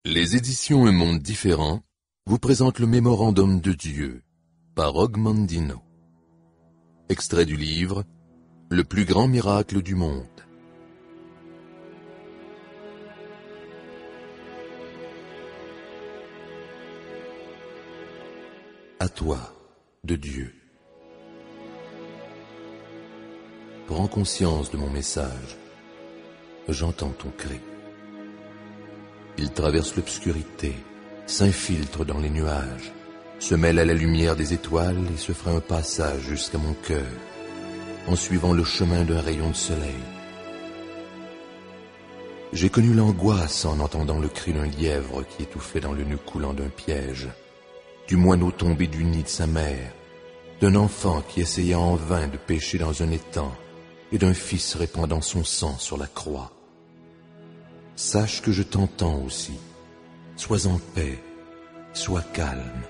Les éditions Un Monde Différent vous présentent le Mémorandum de Dieu par Og Mandino. Extrait du livre Le plus grand miracle du monde. À toi, de Dieu. Prends conscience de mon message. J'entends ton cri. Il traverse l'obscurité, s'infiltre dans les nuages, se mêle à la lumière des étoiles et se fera un passage jusqu'à mon cœur, en suivant le chemin d'un rayon de soleil. J'ai connu l'angoisse en entendant le cri d'un lièvre qui étouffait dans le nœud coulant d'un piège, du moineau tombé du nid de sa mère, d'un enfant qui essayait en vain de pêcher dans un étang et d'un fils répandant son sang sur la croix. Sache que je t'entends aussi. Sois en paix, sois calme.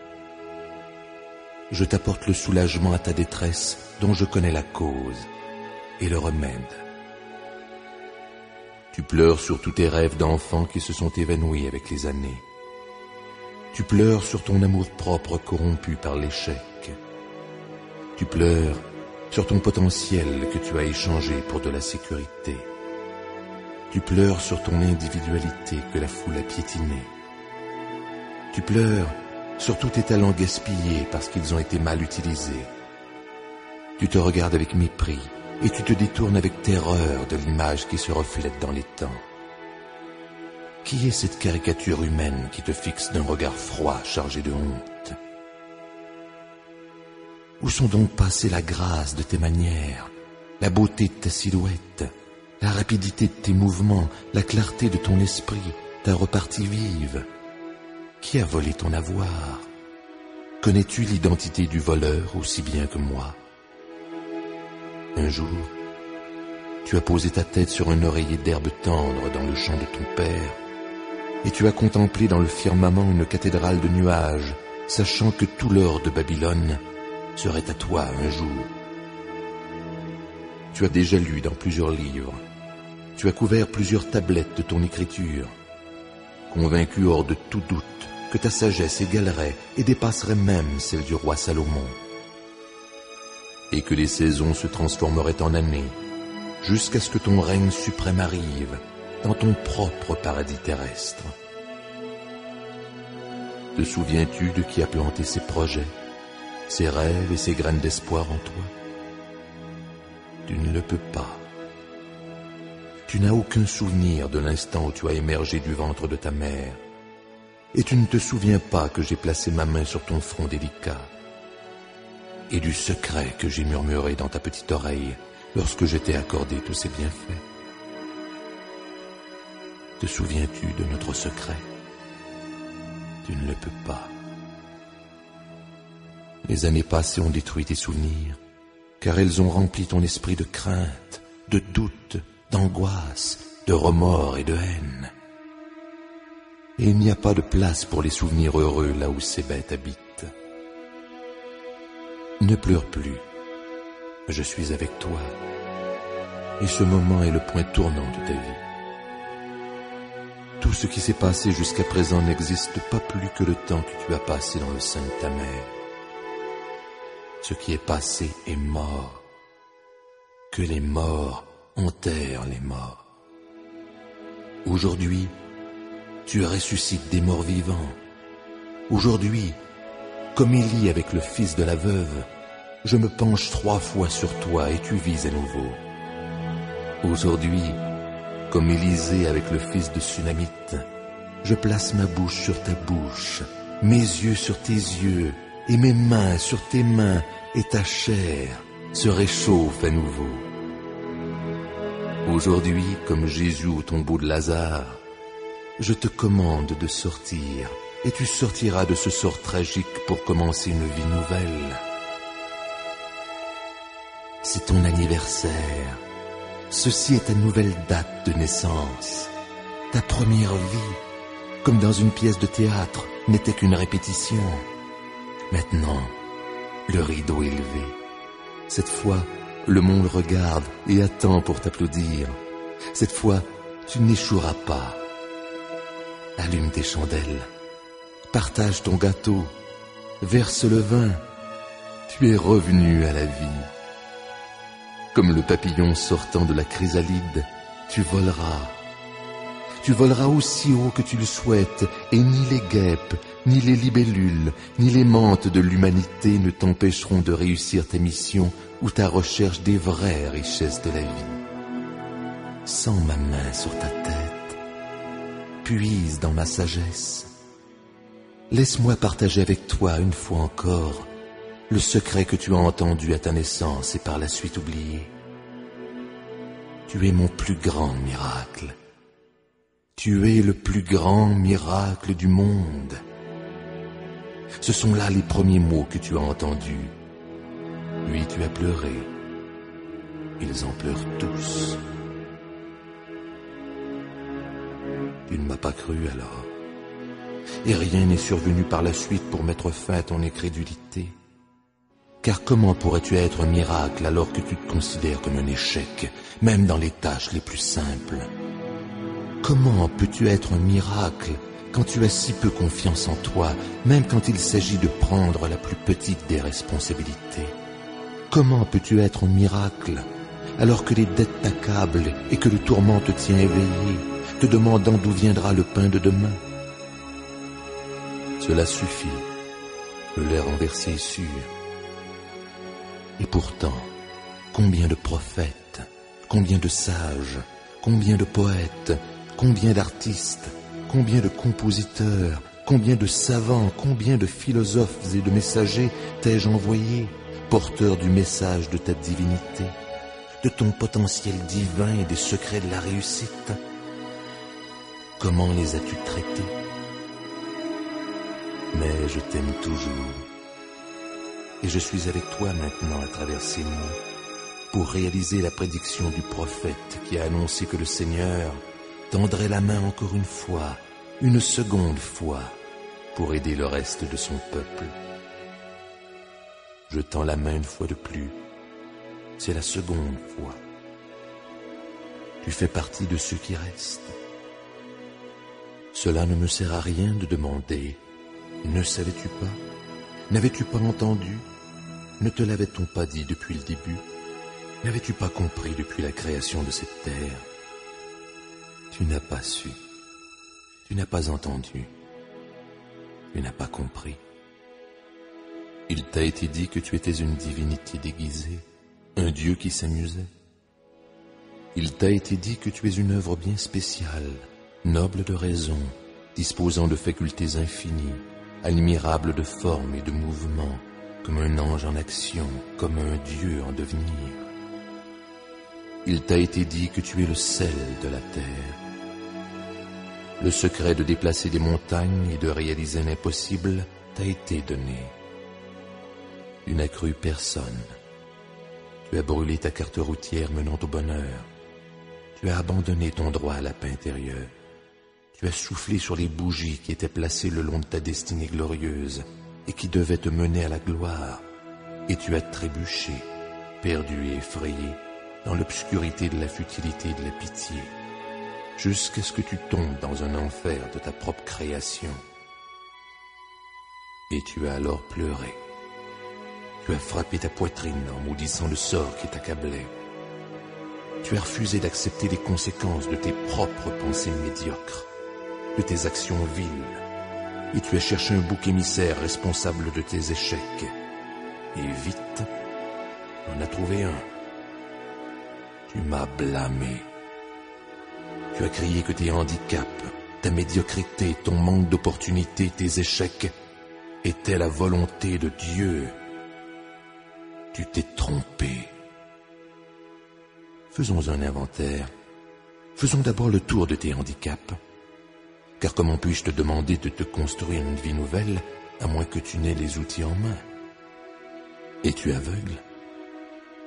Je t'apporte le soulagement à ta détresse dont je connais la cause et le remède. Tu pleures sur tous tes rêves d'enfant qui se sont évanouis avec les années. Tu pleures sur ton amour-propre corrompu par l'échec. Tu pleures sur ton potentiel que tu as échangé pour de la sécurité. Tu pleures sur ton individualité que la foule a piétinée. Tu pleures sur tous tes talents gaspillés parce qu'ils ont été mal utilisés. Tu te regardes avec mépris et tu te détournes avec terreur de l'image qui se reflète dans les temps. Qui est cette caricature humaine qui te fixe d'un regard froid chargé de honte? Où sont donc passées la grâce de tes manières, la beauté de ta silhouette, la rapidité de tes mouvements, la clarté de ton esprit, ta repartie vive? Qui a volé ton avoir? Connais-tu l'identité du voleur aussi bien que moi? Un jour, tu as posé ta tête sur un oreiller d'herbe tendre dans le champ de ton père, et tu as contemplé dans le firmament une cathédrale de nuages, sachant que tout l'or de Babylone serait à toi un jour. Tu as déjà lu dans plusieurs livres, tu as couvert plusieurs tablettes de ton écriture, convaincu hors de tout doute que ta sagesse égalerait et dépasserait même celle du roi Salomon, et que les saisons se transformeraient en années, jusqu'à ce que ton règne suprême arrive dans ton propre paradis terrestre. Te souviens-tu de qui a planté ces projets, ces rêves et ces graines d'espoir en toi? Tu ne le peux pas. Tu n'as aucun souvenir de l'instant où tu as émergé du ventre de ta mère, et tu ne te souviens pas que j'ai placé ma main sur ton front délicat, et du secret que j'ai murmuré dans ta petite oreille lorsque je t'ai accordé tous ces bienfaits. Te souviens-tu de notre secret? Tu ne le peux pas. Les années passées ont détruit tes souvenirs, car elles ont rempli ton esprit de crainte, de doute, d'angoisse, de remords et de haine. Et il n'y a pas de place pour les souvenirs heureux là où ces bêtes habitent. Ne pleure plus, je suis avec toi, et ce moment est le point tournant de ta vie. Tout ce qui s'est passé jusqu'à présent n'existe pas plus que le temps que tu as passé dans le sein de ta mère. Ce qui est passé est mort. Que les morts enterrent les morts. Aujourd'hui, tu ressuscites des morts vivants. Aujourd'hui, comme Élie avec le fils de la veuve, je me penche 3 fois sur toi et tu vis à nouveau. Aujourd'hui, comme Élisée avec le fils de Sunamite, je place ma bouche sur ta bouche, mes yeux sur tes yeux, et mes mains sur tes mains, et ta chair se réchauffe à nouveau. Aujourd'hui, comme Jésus au tombeau de Lazare, je te commande de sortir, et tu sortiras de ce sort tragique pour commencer une vie nouvelle. C'est ton anniversaire. Ceci est ta nouvelle date de naissance. Ta première vie, comme dans une pièce de théâtre, n'était qu'une répétition. Maintenant, le rideau est levé. Cette fois, le monde regarde et attend pour t'applaudir. Cette fois, tu n'échoueras pas. Allume tes chandelles, partage ton gâteau, verse le vin, tu es revenu à la vie. Comme le papillon sortant de la chrysalide, tu voleras. Tu voleras aussi haut que tu le souhaites, et ni les guêpes, ni les libellules, ni les mantes de l'humanité ne t'empêcheront de réussir ta mission ou ta recherche des vraies richesses de la vie. Sens ma main sur ta tête, puise dans ma sagesse. Laisse-moi partager avec toi une fois encore le secret que tu as entendu à ta naissance et par la suite oublié. Tu es mon plus grand miracle. Tu es le plus grand miracle du monde. Ce sont là les premiers mots que tu as entendus. Puis tu as pleuré. Ils en pleurent tous. Tu ne m'as pas cru alors. Et rien n'est survenu par la suite pour mettre fin à ton incrédulité. Car comment pourrais-tu être un miracle alors que tu te considères comme un échec, même dans les tâches les plus simples? Comment peux-tu être un miracle quand tu as si peu confiance en toi, même quand il s'agit de prendre la plus petite des responsabilités? Comment peux-tu être un miracle alors que les dettes t'accablent et que le tourment te tient éveillé, te demandant d'où viendra le pain de demain? Cela suffit, le lait renversé est sûr. Et pourtant, combien de prophètes, combien de sages, combien de poètes, combien d'artistes, combien de compositeurs, combien de savants, combien de philosophes et de messagers t'ai-je envoyés, porteurs du message de ta divinité, de ton potentiel divin et des secrets de la réussite? Comment les as-tu traités? Mais je t'aime toujours. Et je suis avec toi maintenant à travers ces mots pour réaliser la prédiction du prophète qui a annoncé que le Seigneur tendrait la main encore une seconde fois, pour aider le reste de son peuple. Je tends la main une fois de plus, c'est la seconde fois. Tu fais partie de ceux qui restent. Cela ne me sert à rien de demander. Ne savais-tu pas? N'avais-tu pas entendu? Ne te l'avait-on pas dit depuis le début? N'avais-tu pas compris depuis la création de cette terre? Tu n'as pas su, tu n'as pas entendu, tu n'as pas compris. Il t'a été dit que tu étais une divinité déguisée, un dieu qui s'amusait. Il t'a été dit que tu es une œuvre bien spéciale, noble de raison, disposant de facultés infinies, admirable de forme et de mouvement, comme un ange en action, comme un dieu en devenir. Il t'a été dit que tu es le sel de la terre. Le secret de déplacer des montagnes et de réaliser l'impossible t'a été donné. Tu n'as cru personne. Tu as brûlé ta carte routière menant au bonheur. Tu as abandonné ton droit à la paix intérieure. Tu as soufflé sur les bougies qui étaient placées le long de ta destinée glorieuse et qui devaient te mener à la gloire. Et tu as trébuché, perdu et effrayé, dans l'obscurité de la futilité et de la pitié, jusqu'à ce que tu tombes dans un enfer de ta propre création. Et tu as alors pleuré. Tu as frappé ta poitrine en maudissant le sort qui t'accablait. Tu as refusé d'accepter les conséquences de tes propres pensées médiocres, de tes actions viles, et tu as cherché un bouc émissaire responsable de tes échecs. Et vite, on a trouvé un. Tu m'as blâmé. Tu as crié que tes handicaps, ta médiocrité, ton manque d'opportunités, tes échecs étaient la volonté de Dieu. Tu t'es trompé. Faisons un inventaire. Faisons d'abord le tour de tes handicaps. Car comment puis-je te demander de te construire une vie nouvelle, à moins que tu n'aies les outils en main? Es-tu aveugle?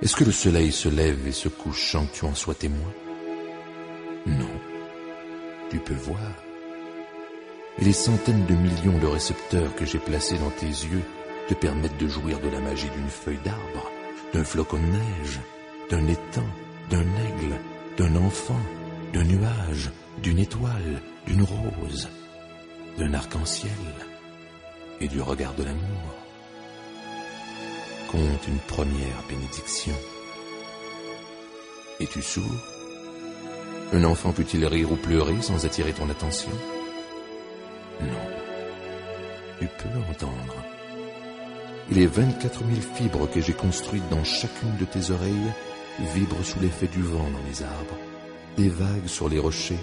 Est-ce que le soleil se lève et se couche sans que tu en sois témoin? Non, tu peux voir. Et les centaines de millions de récepteurs que j'ai placés dans tes yeux te permettent de jouir de la magie d'une feuille d'arbre, d'un flocon de neige, d'un étang, d'un aigle, d'un enfant, d'un nuage, d'une étoile, d'une rose, d'un arc-en-ciel et du regard de l'amour. Compte une première bénédiction. Es-tu sourd? Un enfant peut-il rire ou pleurer sans attirer ton attention? Non. Tu peux entendre. Et les 24 000 fibres que j'ai construites dans chacune de tes oreilles vibrent sous l'effet du vent dans les arbres, des vagues sur les rochers,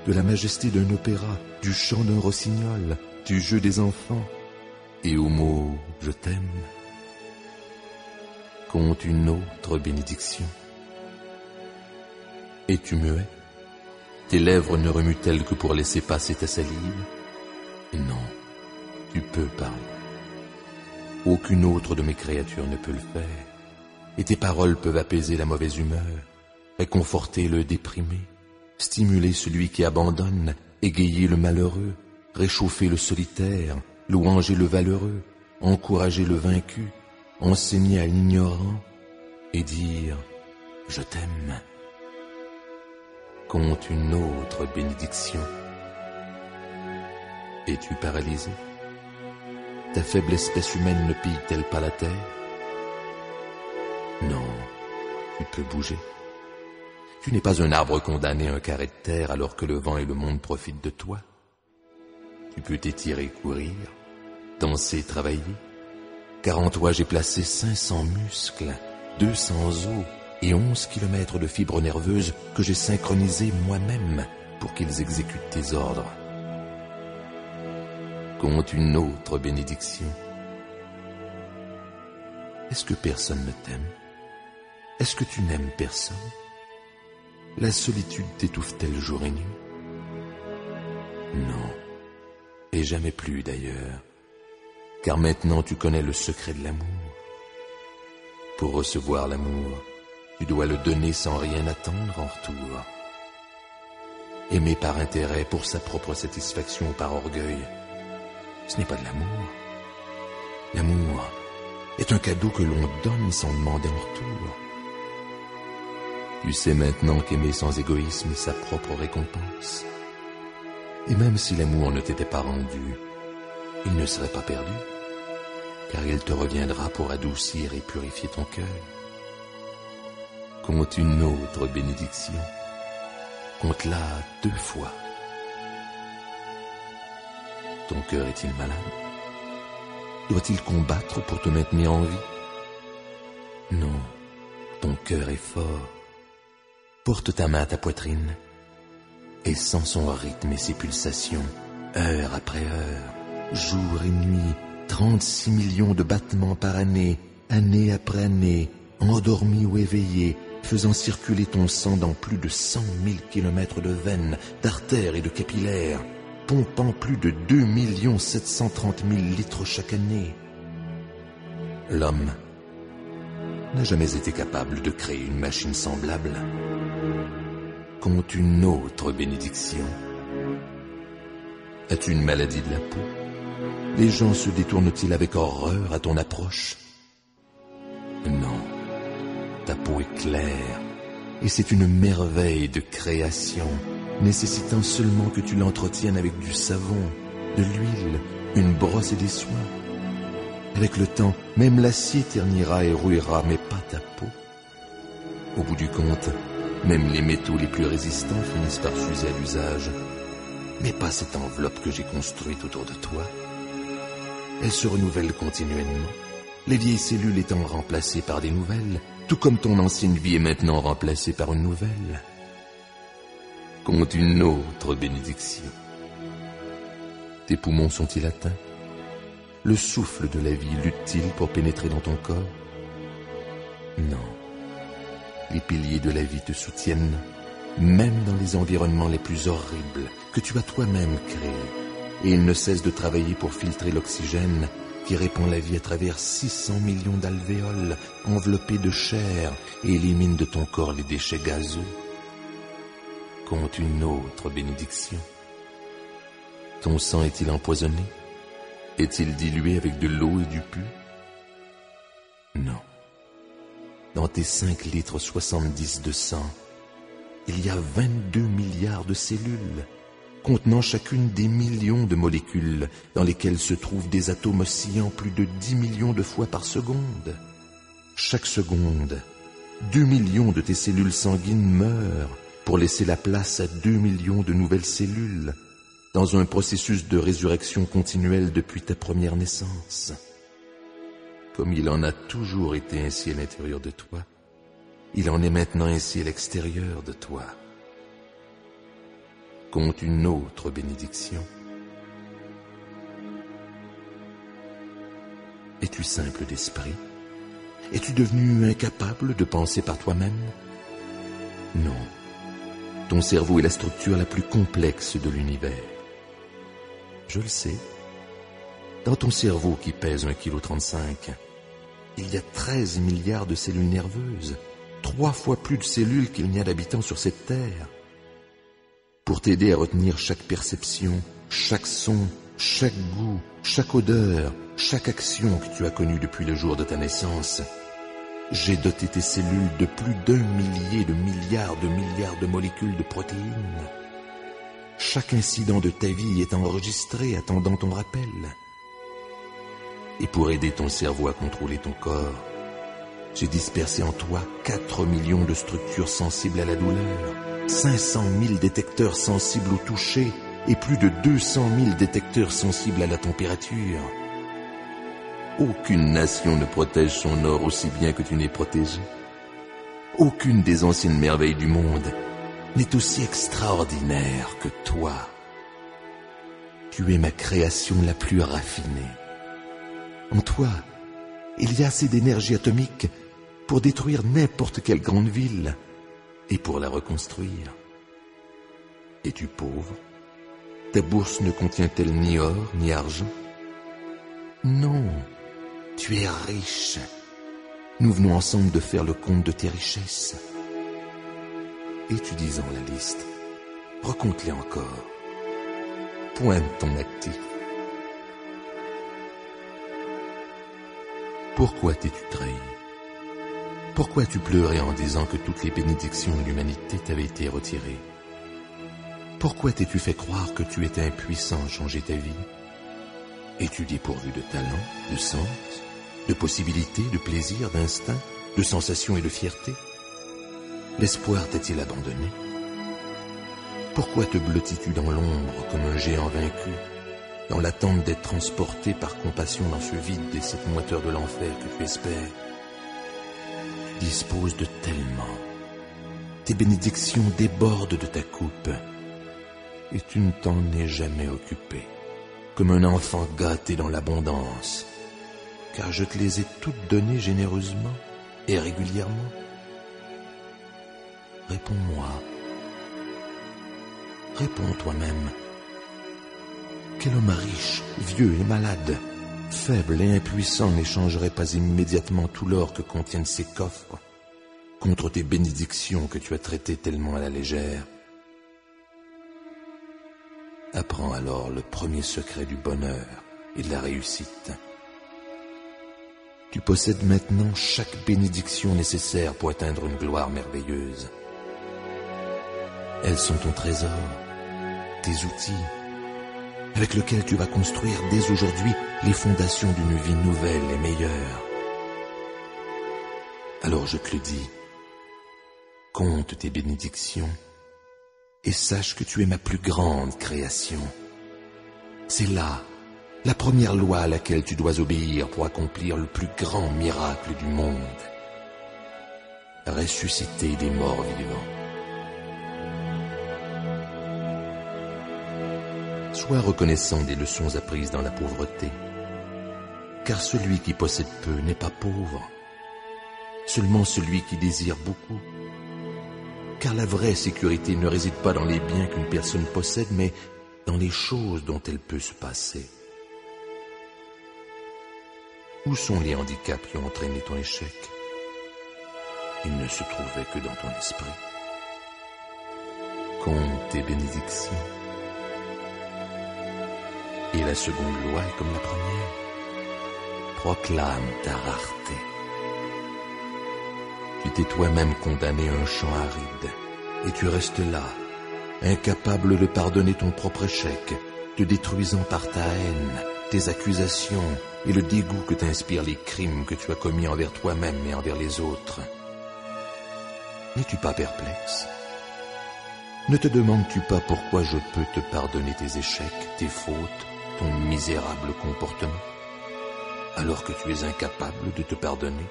de la majesté d'un opéra, du chant d'un rossignol, du jeu des enfants, et au mot « je t'aime », compte une autre bénédiction. Es-tu muet? Tes lèvres ne remuent-elles que pour laisser passer ta salive? Non, tu peux parler. Aucune autre de mes créatures ne peut le faire, et tes paroles peuvent apaiser la mauvaise humeur, réconforter le déprimé, stimuler celui qui abandonne, égayer le malheureux, réchauffer le solitaire, louanger le valeureux, encourager le vaincu, enseigner à l'ignorant et dire « je t'aime ». Compte une autre bénédiction. Es-tu paralysé? Ta faible espèce humaine ne pille-t-elle pas la terre? Non, tu peux bouger. Tu n'es pas un arbre condamné à un carré de terre alors que le vent et le monde profitent de toi. Tu peux t'étirer, courir, danser, travailler, car en toi j'ai placé 500 muscles, 200 os et 11 kilomètres de fibres nerveuses que j'ai synchronisées moi-même pour qu'ils exécutent tes ordres. Compte une autre bénédiction. Est-ce que personne ne t'aime? Est-ce que tu n'aimes personne? La solitude t'étouffe-t-elle jour et nuit? Non, et jamais plus d'ailleurs, car maintenant tu connais le secret de l'amour. Pour recevoir l'amour, tu dois le donner sans rien attendre en retour. Aimer par intérêt, pour sa propre satisfaction ou par orgueil, ce n'est pas de l'amour. L'amour est un cadeau que l'on donne sans demander en retour. Tu sais maintenant qu'aimer sans égoïsme est sa propre récompense. Et même si l'amour ne t'était pas rendu, il ne serait pas perdu, car il te reviendra pour adoucir et purifier ton cœur. Compte une autre bénédiction. Compte-la 2 fois. Ton cœur est-il malade? Doit-il combattre pour te maintenir en vie? Non, ton cœur est fort. Porte ta main à ta poitrine et sens son rythme et ses pulsations, heure après heure, jour et nuit, 36 millions de battements par année, année après année, endormi ou éveillé, faisant circuler ton sang dans plus de 100 000 kilomètres de veines, d'artères et de capillaires, pompant plus de 2 730 000 litres chaque année. L'homme n'a jamais été capable de créer une machine semblable. Compte une autre bénédiction. As-tu une maladie de la peau? Les gens se détournent-ils avec horreur à ton approche? Non, ta peau est claire, et c'est une merveille de création, nécessitant seulement que tu l'entretiennes avec du savon, de l'huile, une brosse et des soins. Avec le temps, même l'acier ternira et rouillera, mais pas ta peau. Au bout du compte, même les métaux les plus résistants finissent par s'user à l'usage, mais pas cette enveloppe que j'ai construite autour de toi. Elle se renouvelle continuellement, les vieilles cellules étant remplacées par des nouvelles, tout comme ton ancienne vie est maintenant remplacée par une nouvelle. Compte une autre bénédiction. Tes poumons sont-ils atteints? Le souffle de la vie lutte-t-il pour pénétrer dans ton corps? Non. Les piliers de la vie te soutiennent, même dans les environnements les plus horribles que tu as toi-même créés, et ils ne cessent de travailler pour filtrer l'oxygène qui répand la vie à travers 600 millions d'alvéoles enveloppés de chair et élimine de ton corps les déchets gazeux. Compte une autre bénédiction. Ton sang est-il empoisonné? Est-il dilué avec de l'eau et du pu? Non. Dans tes 5 litres 70 de sang, il y a 22 milliards de cellules, contenant chacune des millions de molécules dans lesquelles se trouvent des atomes oscillant plus de 10 millions de fois par seconde. Chaque seconde, 2 millions de tes cellules sanguines meurent pour laisser la place à 2 millions de nouvelles cellules dans un processus de résurrection continuelle depuis ta première naissance. Comme il en a toujours été ainsi à l'intérieur de toi, il en est maintenant ainsi à l'extérieur de toi. Compte une autre bénédiction. Es-tu simple d'esprit? Es-tu devenu incapable de penser par toi-même? Non. Ton cerveau est la structure la plus complexe de l'univers. Je le sais. Dans ton cerveau qui pèse 1,35 kg, il y a 13 milliards de cellules nerveuses, 3 fois plus de cellules qu'il n'y a d'habitants sur cette terre. Pour t'aider à retenir chaque perception, chaque son, chaque goût, chaque odeur, chaque action que tu as connue depuis le jour de ta naissance, j'ai doté tes cellules de plus d'1 millier de milliards de molécules de protéines. Chaque incident de ta vie est enregistré attendant ton rappel. Et pour aider ton cerveau à contrôler ton corps, j'ai dispersé en toi 4 millions de structures sensibles à la douleur, 500 000 détecteurs sensibles au toucher et plus de 200 000 détecteurs sensibles à la température. Aucune nation ne protège son or aussi bien que tu n'es protégé. Aucune des anciennes merveilles du monde n'est aussi extraordinaire que toi. Tu es ma création la plus raffinée. En toi, il y a assez d'énergie atomique pour détruire n'importe quelle grande ville et pour la reconstruire. Es-tu pauvre? Ta bourse ne contient-elle ni or ni argent? Non, tu es riche. Nous venons ensemble de faire le compte de tes richesses. Étudies-en la liste. Recompte-les encore. Pointe ton actif. Pourquoi t'es-tu trahi? Pourquoi as-tu pleuré en disant que toutes les bénédictions de l'humanité t'avaient été retirées? Pourquoi t'es-tu fait croire que tu étais impuissant à changer ta vie? Es-tu dépourvu de talent, de sens, de possibilités, de plaisir, d'instinct, de sensations et de fierté? L'espoir t'a-t-il abandonné? Pourquoi te blottis-tu dans l'ombre comme un géant vaincu, dans l'attente d'être transporté par compassion dans ce vide et cette moiteur de l'enfer que tu espères? Tu disposes de tellement. Tes bénédictions débordent de ta coupe, et tu ne t'en es jamais occupé, comme un enfant gâté dans l'abondance, car je te les ai toutes données généreusement et régulièrement. Réponds-moi. Réponds toi-même. Quel homme riche, vieux et malade, faible et impuissant n'échangerait pas immédiatement tout l'or que contiennent ses coffres contre tes bénédictions que tu as traitées tellement à la légère? Apprends alors le premier secret du bonheur et de la réussite. Tu possèdes maintenant chaque bénédiction nécessaire pour atteindre une gloire merveilleuse. Elles sont ton trésor, tes outils, avec lesquels tu vas construire dès aujourd'hui les fondations d'une vie nouvelle et meilleure. Alors je te le dis, compte tes bénédictions et sache que tu es ma plus grande création. C'est là la première loi à laquelle tu dois obéir pour accomplir le plus grand miracle du monde: ressusciter des morts vivants. Sois reconnaissant des leçons apprises dans la pauvreté, car celui qui possède peu n'est pas pauvre, seulement celui qui désire beaucoup. Car la vraie sécurité ne réside pas dans les biens qu'une personne possède, mais dans les choses dont elle peut se passer. Où sont les handicaps qui ont entraîné ton échec? Ils ne se trouvaient que dans ton esprit. Compte tes bénédictions. Et la seconde loi est comme la première. Proclame ta rareté. Tu t'es toi-même condamné à un champ aride, et tu restes là, incapable de pardonner ton propre échec, te détruisant par ta haine, tes accusations et le dégoût que t'inspirent les crimes que tu as commis envers toi-même et envers les autres. N'es-tu pas perplexe? Ne te demandes-tu pas pourquoi je peux te pardonner tes échecs, tes fautes, ton misérable comportement, alors que tu es incapable de te pardonner?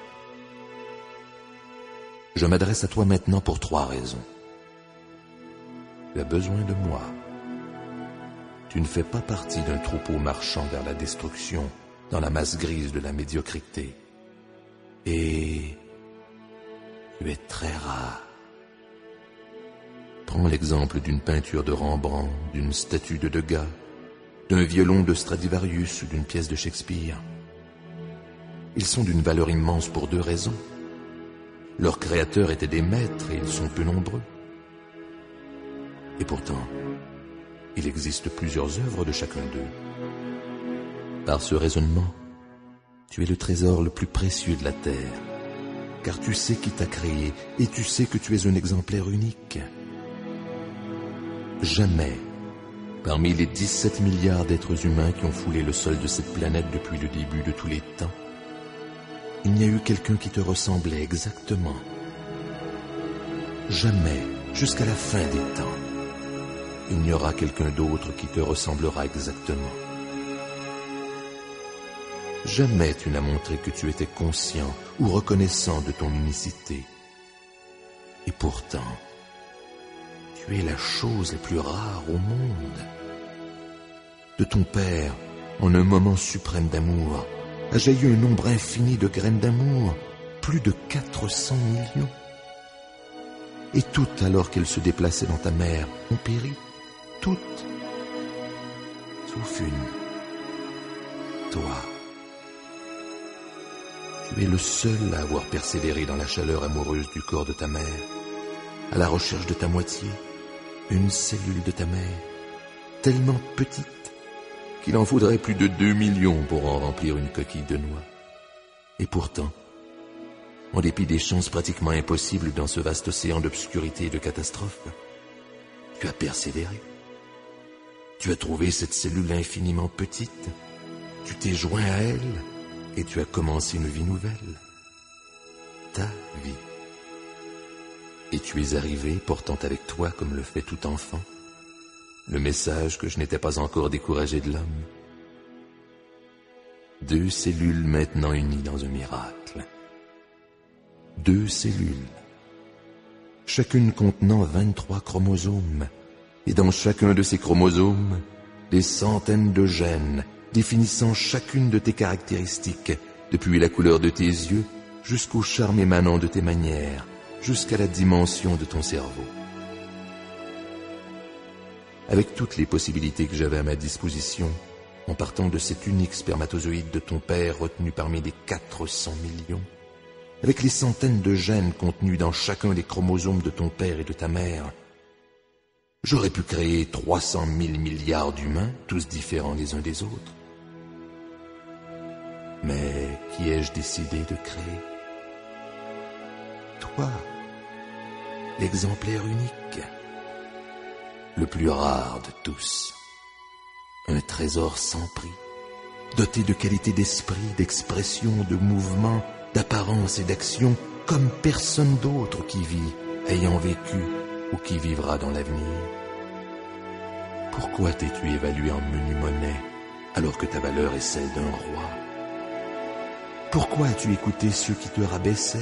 Je m'adresse à toi maintenant pour 3 raisons. Tu as besoin de moi. Tu ne fais pas partie d'un troupeau marchant vers la destruction dans la masse grise de la médiocrité. Et tu es très rare. Prends l'exemple d'une peinture de Rembrandt, d'une statue de Degas, d'un violon de Stradivarius ou d'une pièce de Shakespeare. Ils sont d'une valeur immense pour 2 raisons. Leurs créateurs étaient des maîtres et ils sont peu nombreux. Et pourtant, il existe plusieurs œuvres de chacun d'eux. Par ce raisonnement, tu es le trésor le plus précieux de la terre, car tu sais qui t'a créé et tu sais que tu es un exemplaire unique. Jamais, parmi les 17 milliards d'êtres humains qui ont foulé le sol de cette planète depuis le début de tous les temps, il n'y a eu quelqu'un qui te ressemblait exactement. Jamais, jusqu'à la fin des temps, il n'y aura quelqu'un d'autre qui te ressemblera exactement. Jamais tu n'as montré que tu étais conscient ou reconnaissant de ton unicité. Et pourtant, tu es la chose la plus rare au monde. De ton père, en un moment suprême d'amour, a jailli un nombre infini de graines d'amour, plus de 400 millions. Et toutes, alors qu'elles se déplaçaient dans ta mère, ont péri. Toutes, sauf une, toi. Tu es le seul à avoir persévéré dans la chaleur amoureuse du corps de ta mère, à la recherche de ta moitié, une cellule de ta mère, tellement petite qu'il en faudrait plus de 2 millions pour en remplir une coquille de noix. Et pourtant, en dépit des chances pratiquement impossibles dans ce vaste océan d'obscurité et de catastrophes, tu as persévéré. Tu as trouvé cette cellule infiniment petite, tu t'es joint à elle et tu as commencé une vie nouvelle. Ta vie. Et tu es arrivé portant avec toi, comme le fait tout enfant, le message que je n'étais pas encore découragé de l'homme. 2 cellules maintenant unies dans un miracle. 2 cellules, chacune contenant 23 chromosomes, et dans chacun de ces chromosomes, des centaines de gènes définissant chacune de tes caractéristiques, depuis la couleur de tes yeux jusqu'au charme émanant de tes manières, jusqu'à la dimension de ton cerveau. Avec toutes les possibilités que j'avais à ma disposition, en partant de cet unique spermatozoïde de ton père retenu parmi les 400 millions, avec les centaines de gènes contenus dans chacun des chromosomes de ton père et de ta mère, j'aurais pu créer 300 000 milliards d'humains, tous différents les uns des autres. Mais qui ai-je décidé de créer? Toi, l'exemplaire unique, le plus rare de tous, un trésor sans prix, doté de qualités d'esprit, d'expression, de mouvement, d'apparence et d'action, comme personne d'autre qui vit, ayant vécu ou qui vivra dans l'avenir. Pourquoi t'es-tu évalué en menu monnaie alors que ta valeur est celle d'un roi? Pourquoi as-tu écouté ceux qui te rabaissaient?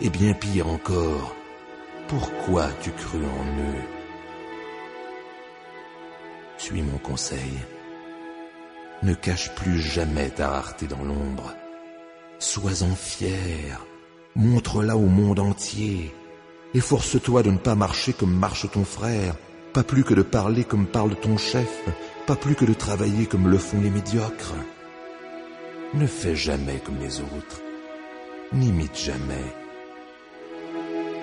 Et bien pire encore, pourquoi as-tu cru en eux? Suis mon conseil. Ne cache plus jamais ta rareté dans l'ombre. Sois-en fier. Montre-la au monde entier. Efforce-toi de ne pas marcher comme marche ton frère, pas plus que de parler comme parle ton chef, pas plus que de travailler comme le font les médiocres. Ne fais jamais comme les autres. N'imite jamais.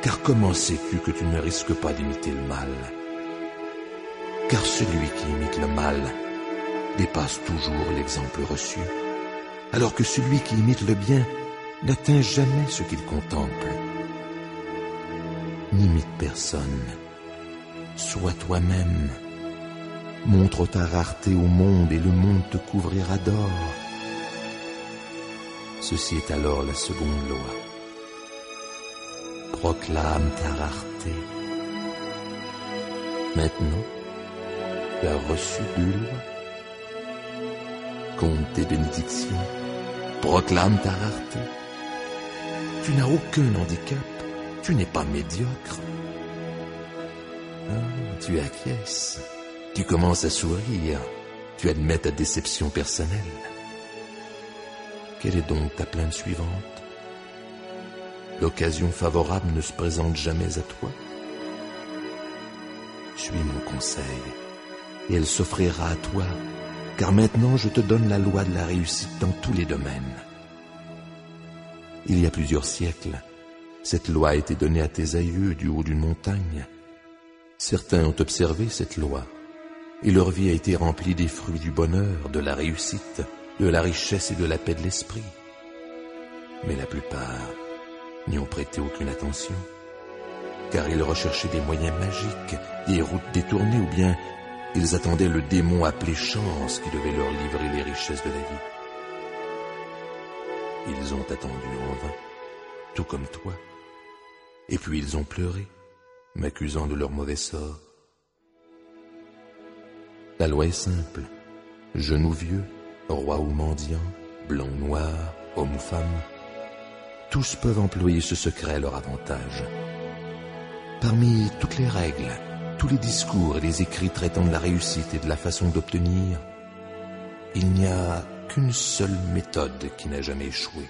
Car comment sais-tu que tu ne risques pas d'imiter le mal? Car celui qui imite le mal dépasse toujours l'exemple reçu, alors que celui qui imite le bien n'atteint jamais ce qu'il contemple. N'imite personne, Sois toi-même. Montre ta rareté au monde et le monde te couvrira d'or. Ceci est alors la seconde loi. Proclame ta rareté. Maintenant, tu as reçu 2 lois. Compte tes bénédictions. Proclame ta rareté. Tu n'as aucun handicap. Tu n'es pas médiocre. Tu acquiesces. Tu commences à sourire. Tu admets ta déception personnelle. Quelle est donc ta plainte suivante? L'occasion favorable ne se présente jamais à toi. Suis mon conseil, et elle s'offrira à toi, car maintenant je te donne la loi de la réussite dans tous les domaines. Il y a plusieurs siècles, cette loi a été donnée à tes aïeux du haut d'une montagne. Certains ont observé cette loi, et leur vie a été remplie des fruits du bonheur, de la réussite, de la richesse et de la paix de l'esprit. Mais la plupart n'y ont prêté aucune attention, car ils recherchaient des moyens magiques, des routes détournées, ou bien ils attendaient le démon appelé chance qui devait leur livrer les richesses de la vie. Ils ont attendu en vain, tout comme toi, et puis ils ont pleuré, m'accusant de leur mauvais sort. La loi est simple, jeune ou vieux, roi ou mendiant, blanc ou noir, homme ou femme, tous peuvent employer ce secret à leur avantage. Parmi toutes les règles, tous les discours et les écrits traitant de la réussite et de la façon d'obtenir, il n'y a qu'une seule méthode qui n'a jamais échoué.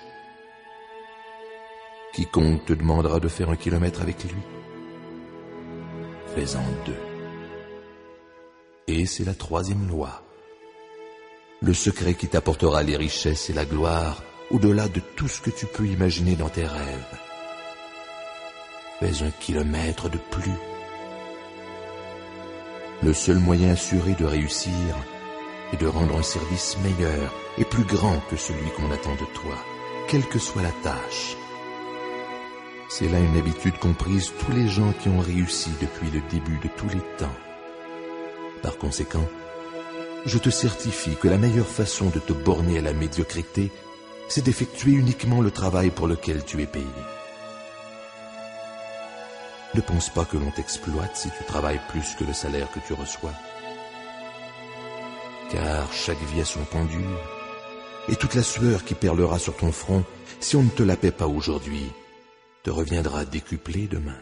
Quiconque te demandera de faire 1 kilomètre avec lui, fais-en 2. Et c'est la 3e loi. Le secret qui t'apportera les richesses et la gloire au-delà de tout ce que tu peux imaginer dans tes rêves. Fais 1 kilomètre de plus. Le seul moyen assuré de réussir est de rendre un service meilleur et plus grand que celui qu'on attend de toi, quelle que soit la tâche. C'est là une habitude qu'ont prise tous les gens qui ont réussi depuis le début de tous les temps. Par conséquent, je te certifie que la meilleure façon de te borner à la médiocrité, c'est d'effectuer uniquement le travail pour lequel tu es payé. Ne pense pas que l'on t'exploite si tu travailles plus que le salaire que tu reçois. Car chaque vie a son temps dur, et toute la sueur qui perlera sur ton front, si on ne te la paie pas aujourd'hui, te reviendra décuplée demain.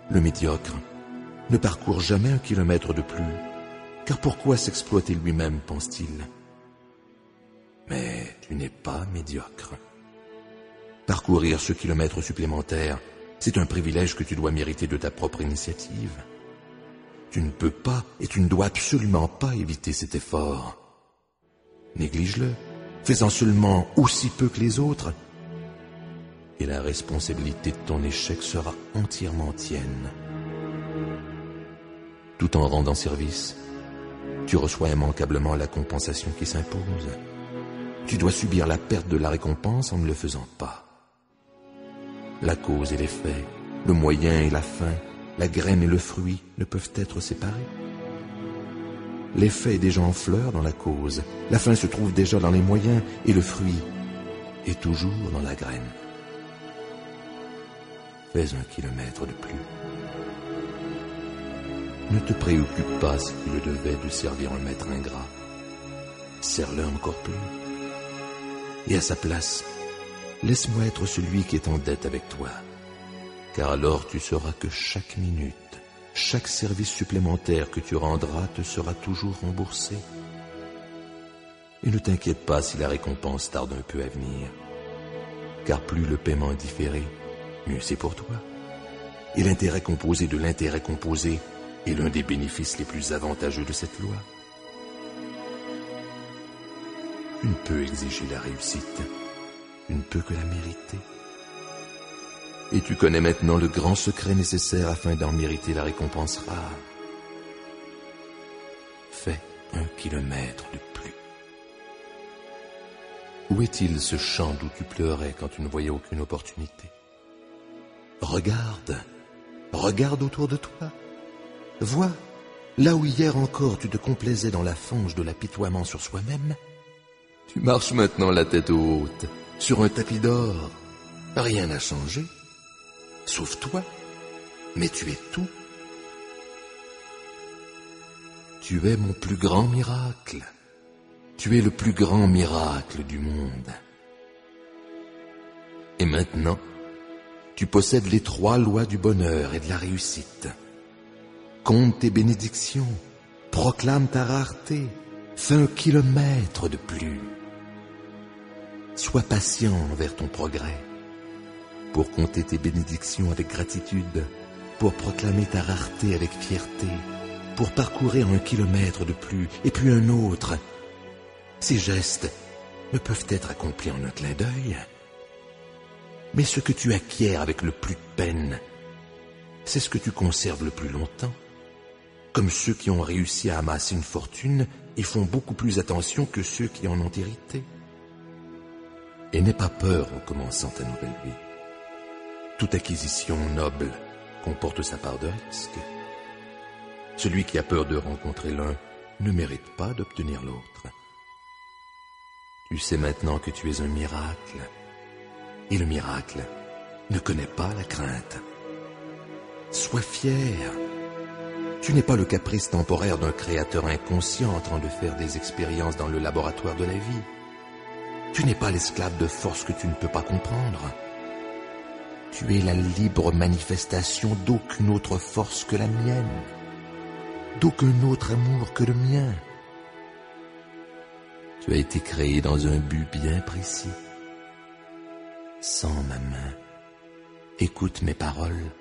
Le médiocre ne parcourt jamais 1 kilomètre de plus, car pourquoi s'exploiter lui-même, pense-t-il? Mais tu n'es pas médiocre. Parcourir ce kilomètre supplémentaire, c'est un privilège que tu dois mériter de ta propre initiative. Tu ne peux pas et tu ne dois absolument pas éviter cet effort. Néglige-le, fais-en seulement aussi peu que les autres, et la responsabilité de ton échec sera entièrement tienne. Tout en rendant service, tu reçois immanquablement la compensation qui s'impose. Tu dois subir la perte de la récompense en ne le faisant pas. La cause et l'effet, le moyen et la fin, la graine et le fruit ne peuvent être séparés. L'effet est déjà en fleur dans la cause, la fin se trouve déjà dans les moyens et le fruit est toujours dans la graine. Fais 1 kilomètre de plus. Ne te préoccupe pas si tu le devais de servir un maître ingrat. Sers-le encore plus. Et à sa place, laisse-moi être celui qui est en dette avec toi. Car alors tu sauras que chaque minute, chaque service supplémentaire que tu rendras te sera toujours remboursé. Et ne t'inquiète pas si la récompense tarde un peu à venir. Car plus le paiement est différé, mieux c'est pour toi. Et l'intérêt composé de l'intérêt composé est l'un des bénéfices les plus avantageux de cette loi. Tu ne peux exiger la réussite, tu ne peux que la mériter. Et tu connais maintenant le grand secret nécessaire afin d'en mériter la récompense rare. Fais 1 kilomètre de plus. Où est-il ce champ d'où tu pleurais quand tu ne voyais aucune opportunité? Regarde, Regarde autour de toi. Vois, là où hier encore tu te complaisais dans la fange de l'apitoiement sur soi-même, tu marches maintenant la tête haute, sur un tapis d'or. Rien n'a changé, sauf toi, mais tu es tout. Tu es mon plus grand miracle. Tu es le plus grand miracle du monde. Et maintenant, tu possèdes les 3 lois du bonheur et de la réussite. Compte tes bénédictions, proclame ta rareté, fais 1 kilomètre de plus. Sois patient envers ton progrès, pour compter tes bénédictions avec gratitude, pour proclamer ta rareté avec fierté, pour parcourir 1 kilomètre de plus, et puis un autre. Ces gestes ne peuvent être accomplis en un clin d'œil. Mais ce que tu acquiers avec le plus de peine, c'est ce que tu conserves le plus longtemps. Comme ceux qui ont réussi à amasser une fortune et font beaucoup plus attention que ceux qui en ont hérité. Et n'aie pas peur en commençant ta nouvelle vie. Toute acquisition noble comporte sa part de risque. Celui qui a peur de rencontrer l'un ne mérite pas d'obtenir l'autre. Tu sais maintenant que tu es un miracle. Et le miracle ne connaît pas la crainte. Sois fier. Tu n'es pas le caprice temporaire d'un créateur inconscient en train de faire des expériences dans le laboratoire de la vie. Tu n'es pas l'esclave de force que tu ne peux pas comprendre. Tu es la libre manifestation d'aucune autre force que la mienne, d'aucun autre amour que le mien. Tu as été créé dans un but bien précis. Sens ma main, écoute mes paroles.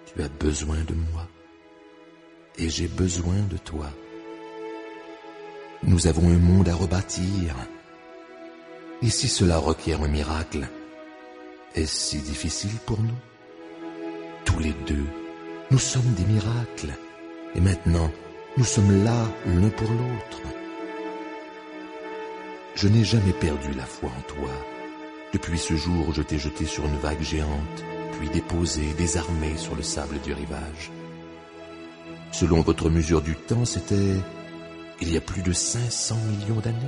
Tu as besoin de moi et j'ai besoin de toi. Nous avons un monde à rebâtir. Et si cela requiert un miracle, est-ce si difficile pour nous? Tous les deux, nous sommes des miracles. Et maintenant, nous sommes là l'un pour l'autre. Je n'ai jamais perdu la foi en toi. Depuis ce jour où je t'ai jeté sur une vague géante, puis déposé, désarmé sur le sable du rivage. Selon votre mesure du temps, c'était il y a plus de 500 millions d'années.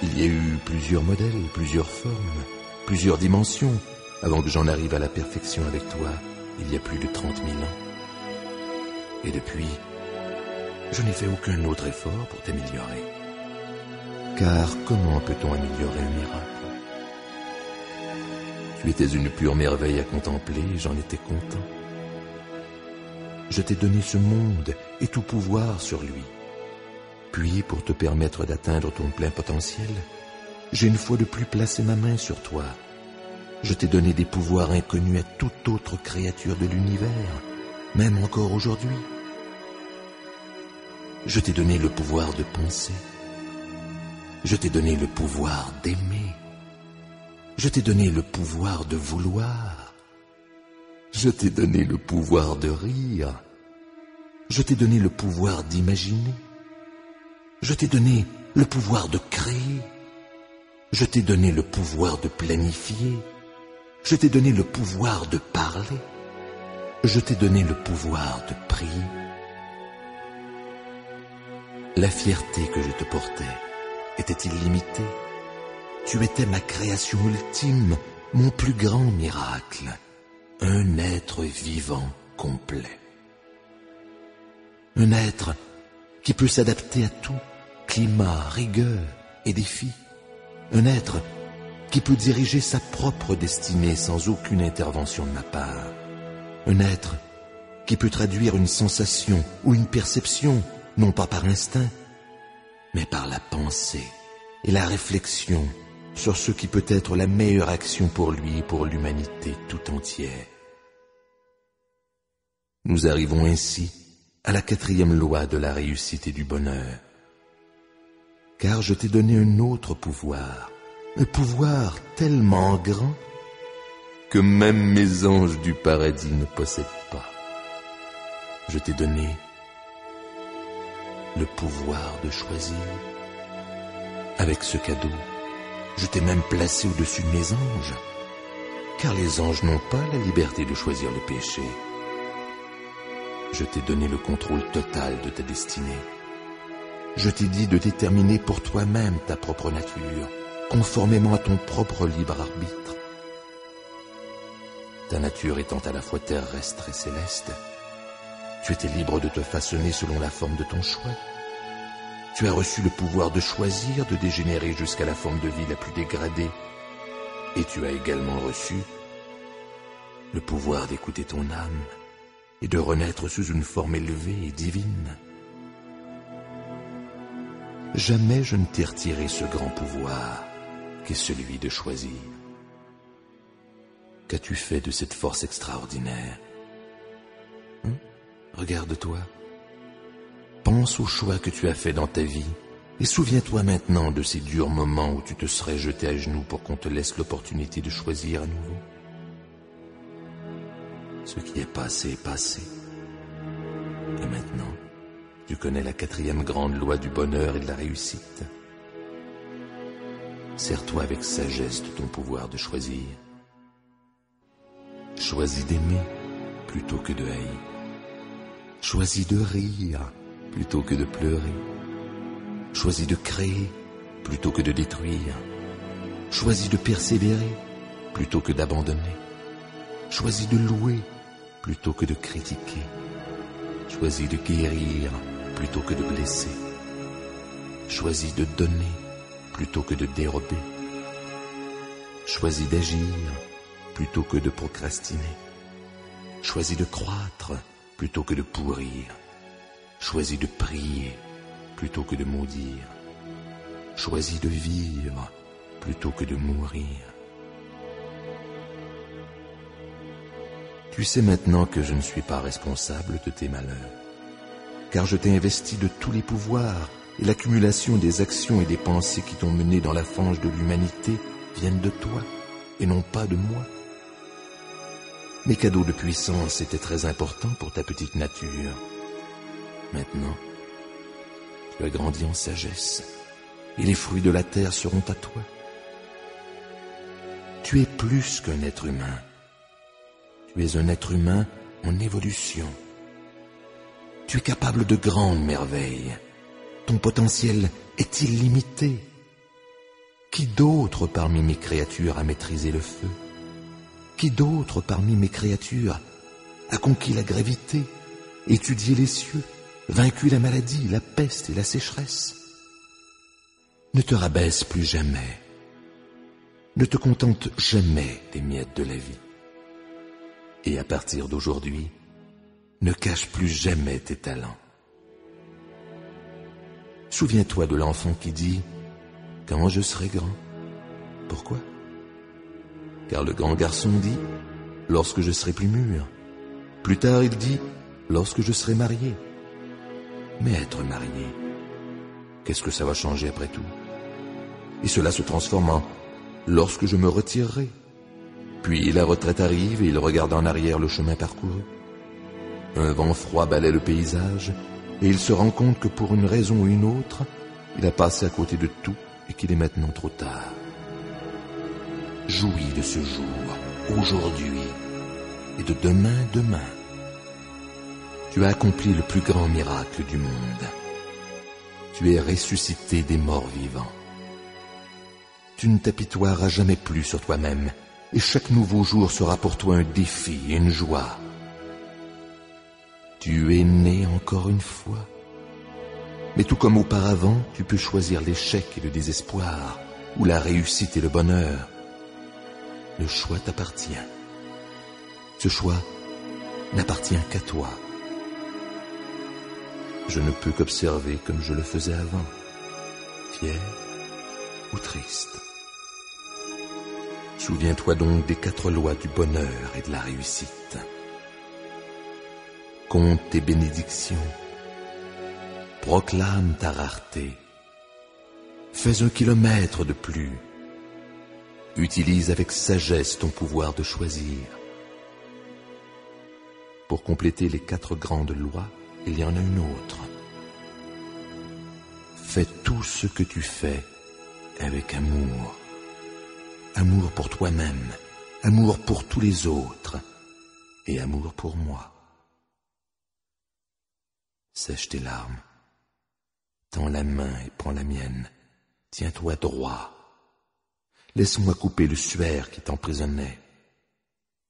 Il y a eu plusieurs modèles, plusieurs formes, plusieurs dimensions, avant que j'en arrive à la perfection avec toi, il y a plus de 30 000 ans. Et depuis, je n'ai fait aucun autre effort pour t'améliorer. Car comment peut-on améliorer un miracle? Tu étais une pure merveille à contempler et j'en étais content. Je t'ai donné ce monde et tout pouvoir sur lui. Puis, pour te permettre d'atteindre ton plein potentiel, j'ai une fois de plus placé ma main sur toi. Je t'ai donné des pouvoirs inconnus à toute autre créature de l'univers, même encore aujourd'hui. Je t'ai donné le pouvoir de penser. Je t'ai donné le pouvoir d'aimer. Je t'ai donné le pouvoir de vouloir. Je t'ai donné le pouvoir de rire. Je t'ai donné le pouvoir d'imaginer. Je t'ai donné le pouvoir de créer. Je t'ai donné le pouvoir de planifier. Je t'ai donné le pouvoir de parler. Je t'ai donné le pouvoir de prier. La fierté que je te portais était illimitée. Tu étais ma création ultime, mon plus grand miracle, un être vivant complet. Un être qui peut s'adapter à tout, climat, rigueur et défis. Un être qui peut diriger sa propre destinée sans aucune intervention de ma part. Un être qui peut traduire une sensation ou une perception, non pas par instinct, mais par la pensée et la réflexion sur ce qui peut être la meilleure action pour lui et pour l'humanité tout entière. Nous arrivons ainsi à la 4e loi de la réussite et du bonheur. Car je t'ai donné un autre pouvoir, un pouvoir tellement grand que même mes anges du paradis ne possèdent pas. Je t'ai donné le pouvoir de choisir. Avec ce cadeau, je t'ai même placé au-dessus de mes anges. car les anges n'ont pas la liberté de choisir le péché. Je t'ai donné le contrôle total de ta destinée. Je t'ai dit de déterminer pour toi-même ta propre nature, conformément à ton propre libre arbitre. Ta nature étant à la fois terrestre et céleste, tu étais libre de te façonner selon la forme de ton choix. Tu as reçu le pouvoir de choisir de dégénérer jusqu'à la forme de vie la plus dégradée. Et tu as également reçu le pouvoir d'écouter ton âme et de renaître sous une forme élevée et divine. Jamais je ne t'ai retiré ce grand pouvoir qu'est celui de choisir. Qu'as-tu fait de cette force extraordinaire? Regarde-toi. Pense aux choix que tu as faits dans ta vie et souviens-toi maintenant de ces durs moments où tu te serais jeté à genoux pour qu'on te laisse l'opportunité de choisir à nouveau. Ce qui est passé est passé. Et maintenant, tu connais la 4e grande loi du bonheur et de la réussite. Sers-toi avec sagesse de ton pouvoir de choisir. Choisis d'aimer plutôt que de haïr. Choisis de rire plutôt que de pleurer. Choisis de créer plutôt que de détruire. Choisis de persévérer plutôt que d'abandonner. Choisis de louer plutôt que de critiquer. Choisis de guérir plutôt que de blesser. Choisis de donner plutôt que de dérober. Choisis d'agir plutôt que de procrastiner. Choisis de croître plutôt que de pourrir. Choisis de prier plutôt que de maudire. Choisis de vivre plutôt que de mourir. Tu sais maintenant que je ne suis pas responsable de tes malheurs, car je t'ai investi de tous les pouvoirs et l'accumulation des actions et des pensées qui t'ont mené dans la fange de l'humanité viennent de toi et non pas de moi. Mes cadeaux de puissance étaient très importants pour ta petite nature. Maintenant, tu as grandi en sagesse et les fruits de la terre seront à toi. Tu es plus qu'un être humain. Tu es un être humain en évolution. Tu es capable de grandes merveilles. Ton potentiel est illimité. Qui d'autre parmi mes créatures a maîtrisé le feu? Qui d'autre parmi mes créatures a conquis la gravité, étudié les cieux, vaincu la maladie, la peste et la sécheresse? Ne te rabaisse plus jamais. Ne te contente jamais des miettes de la vie. Et à partir d'aujourd'hui, ne cache plus jamais tes talents. Souviens-toi de l'enfant qui dit « Quand je serai grand ». Pourquoi? Car le grand garçon dit « Lorsque je serai plus mûr ». Plus tard, il dit « Lorsque je serai marié ». Mais être marié, qu'est-ce que ça va changer après tout? Et cela se transforme en « Lorsque je me retirerai ». Puis la retraite arrive et il regarde en arrière le chemin parcouru. Un vent froid balaie le paysage et il se rend compte que pour une raison ou une autre, il a passé à côté de tout et qu'il est maintenant trop tard. Jouis de ce jour, aujourd'hui, et de demain. Tu as accompli le plus grand miracle du monde. Tu es ressuscité des morts vivants. Tu ne t'apitoieras jamais plus sur toi-même, et chaque nouveau jour sera pour toi un défi et une joie. Tu es né encore une fois. Mais tout comme auparavant, tu peux choisir l'échec et le désespoir, ou la réussite et le bonheur. Le choix t'appartient. Ce choix n'appartient qu'à toi. Je ne peux qu'observer comme je le faisais avant, fier ou triste. Souviens-toi donc des 4 lois du bonheur et de la réussite. Compte tes bénédictions. Proclame ta rareté. Fais 1 kilomètre de plus. Utilise avec sagesse ton pouvoir de choisir. Pour compléter les 4 grandes lois, il y en a une autre. Fais tout ce que tu fais avec amour. Amour pour toi-même amour pour tous les autres et amour pour moi. Sèche tes larmes, tends la main et prends la mienne, tiens-toi droit. Laisse-moi couper le suaire qui t'emprisonnait.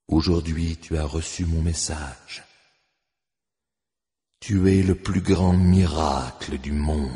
Aujourd'hui tu as reçu mon message. Tu es le plus grand miracle du monde.